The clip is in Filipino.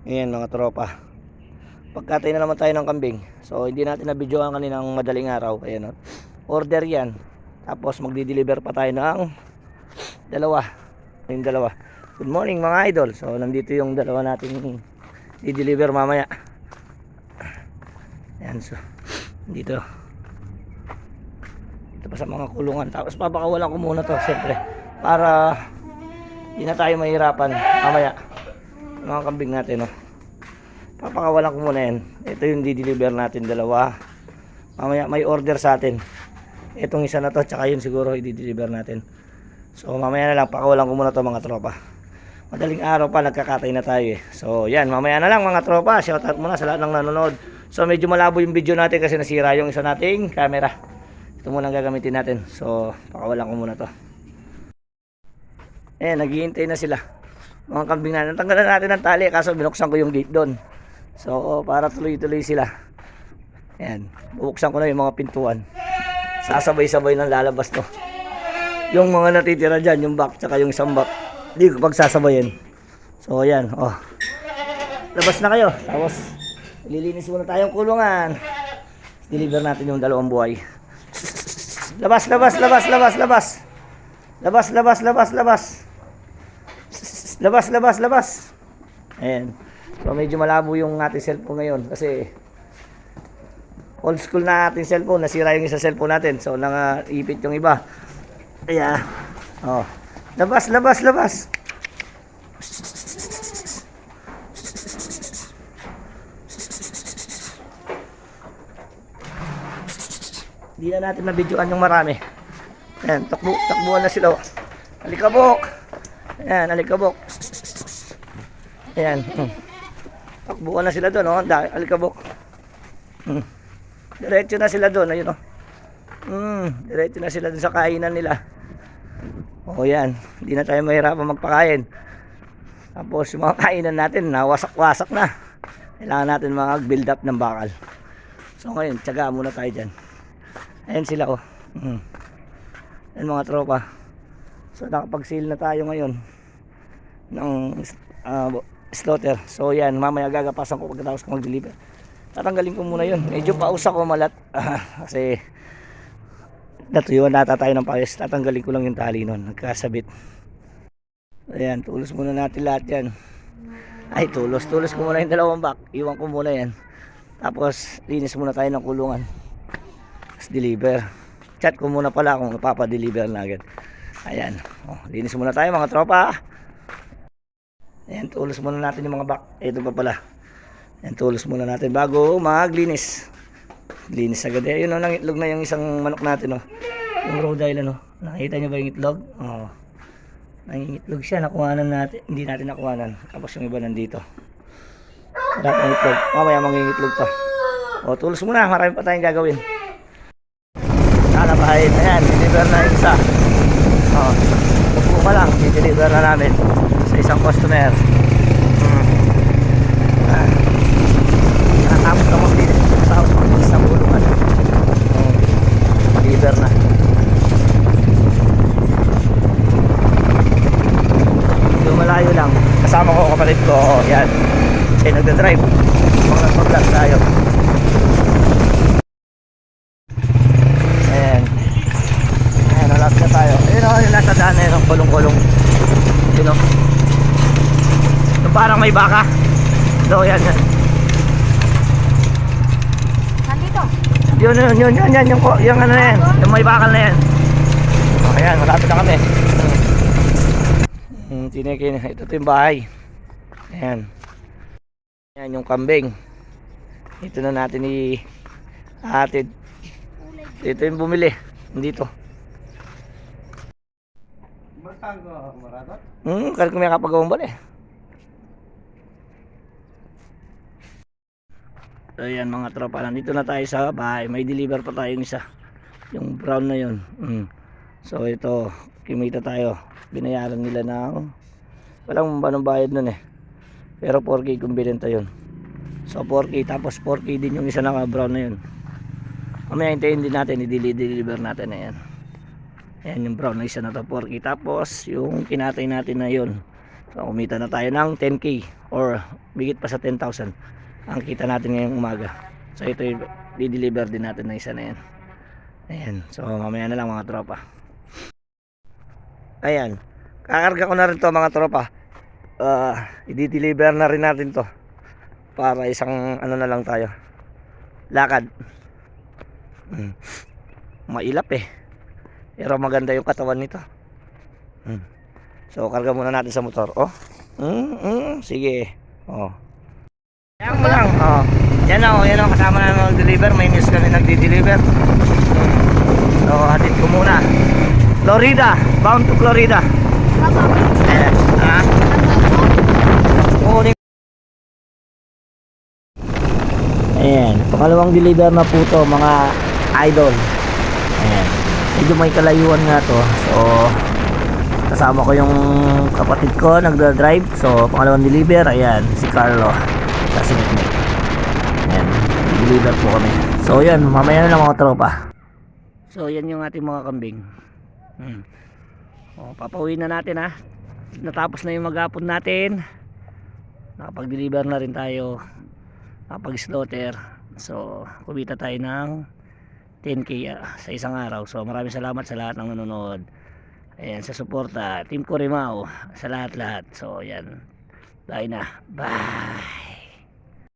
Ayan mga tropa, pagkatay na naman tayo ng kambing. So hindi natin na-videoan kaninang madaling araw. Ayan, oh. Order yan. Tapos magdi-deliver pa tayo ng dalawa. Yung dalawa. Good morning mga idol. So nandito yung dalawa nating i-deliver mamaya. Ayan, so dito pa sa mga kulungan. Tapos papakawalan ko muna to siyempre para hindi na tayo mahirapan mamaya mga kambing natin, no? Papakawalan ko muna yan. Ito yung di-deliver natin dalawa. Mamaya may order sa atin. Itong isa na to tsaka yun siguro i-deliver natin. So mamaya na lang, pakawalan ko muna to mga tropa. Madaling araw pa, nagkakatay na tayo eh. So yan, mamaya na lang mga tropa. Shoutout muna sa lahat ng nanonood. So medyo malabo yung video natin kasi nasira yung isa nating camera. Ito muna ang gagamitin natin. So pakawalan ko muna to. Naghihintay na sila mga kambing natin. Tanggalan natin ng tali kaso binuksan ko yung gate doon. So para tuloy-tuloy sila. Ayan, bubuksan ko na yung mga pintuan. Sasabay-sabay nang lalabas to. Yung mga natitira dyan, yung back tsaka yung isang back, hindi ko pagsasabayin. So ayan, oh. Labas na kayo. Tapos lilinis muna tayong kulungan. Deliver natin yung dalawang buhay. Labas, labas, labas, labas, labas. Labas, labas, labas, labas. Labas, labas, labas. Ayan. So medyo malabo yung ating cellphone ngayon kasi old school na ating cellphone. Nasira yung isa cellphone natin. So nangaipit yung iba. Kaya oh. Labas, labas, labas. Hindi na natin na-videoan yung marami. Ayan, takbuhan na sila. Alikabok. Ayan, alikabok. Ayan. Takbuhan na sila doon, oh. Alikabok. Diretso na sila doon, ayun, oh. Diretso na sila doon sa kainan nila. O yan, hindi na tayo mahirapan magpakain. Tapos yung mga kainan natin, nawasak-wasak na. Kailangan natin mag-build up ng bakal. So ngayon, tiyaga muna tayo dyan. Ayan sila, oh. Ayan mga tropa. So nakapag-seal na tayo ngayon ng slaughter. So yan, mamaya gagapasan ko pagkatapos ko mag-deliver. Tatanggalin ko muna yun. Medyo pausa ko malat. Kasi natuyuan nata tayo ng pawis. Tatanggalin ko lang yung tali nun. Nagkasabit. Ayan, tulos muna natin lahat yan. Ay, tulos ko muna yung dalawang back. Iwan ko muna yan. Tapos linis muna tayo ng kulungan. Tapos deliver. Chat ko muna pala kung papadeliver na agad. Ayan, linis muna tayo mga tropa. Ayan, tulos muna natin yung mga back. Ito pa pala. Ayan, tulos muna natin bago maglinis. Linis agad. Ayun, nangitlog na yung isang manok natin, oh. Yung Rhode Island, oh. Nakita nyo ba yung itlog? Oh. Nangingitlog siya, nakuhanan natin. Hindi natin nakuhanan. Tapos yung iba nandito. Wala pang itlog. Mamaya mangingitlog to. O, tulos muna. Marami pa tayong gagawin. Nalabahin. Ayan, deliver na yung isa. O, tupo pa lang. Deliver na namin sa isang customer. Nakatapos na maglinis. Tapos maglinis sa bulungan. Deliver na. Malayo lang, kasama ko kapatid ko. Yan, siya nagdadrive. Mag-vlog tayo. Ayan, nalap na tayo. Ayun, yung nasa daan na yun, ang kulong-kulong. Yun, o, yung parang may baka. So yan, yan. Nandito? Yun, yung ano na yan, yung may bakal na yan. Ayan, malapit na kami. Tinikin, ito yung bahay. Ayan. Ayan yung kambing. Ito na natin i-atid. Ito yung bumili. Dito. Kaya kung may kapagawang bali. So ayan mga tropa, nandito na tayo sa bahay. May deliver pa tayong isa. Yung brown na yun. So ito, kimita tayo. Binayaran nila ng walang banong bayad nun eh. Pero 4K kung binenta yun. So 4K, tapos 4K din yung isa na brown na yun. Mamaya hintayin din natin, i-deliver natin. Ayan. Ayan yung brown na isa na to, 4K. Tapos yung kinatay natin na yun, so kumita na tayo ng 10K or bigit pa sa 10,000 ang kita natin ngayong umaga. So ito i-deliver din natin na isa na yan. Ayan, so mamaya na lang mga tropa. Ayan, kakarga ko na rin to mga tropa. I-deliver na rin natin to para isang ano na lang tayo, lakad. Mailap pero maganda yung katawan nito. So karga muna natin sa motor. Sige. Yan mo lang. Yan kasama na mag-deliver. May news kami nagdi-deliver. So hatid ko muna. Florida, bound to Florida. Ayan, pangalawang deliver na po to mga idol. Ayan, medyo may kalayuan nga to. So kasama ko yung kapatid ko nagda-drive. So pangalawang deliver, ayan, si Carlo kasi Nick. Ayan, deliver po kami. So yan, mamaya na lang mga tropa. So yan yung ating mga kambing. Papauwi na natin natapos na yung maghapon natin. Nakapag-deliver na rin tayo, nakapag-slaughter. So kumita tayo ng 10k sa isang araw. So maraming salamat sa lahat ng nanonood. Ayan, sa suporta Team Corimao, sa lahat. So yan, bye na, bye.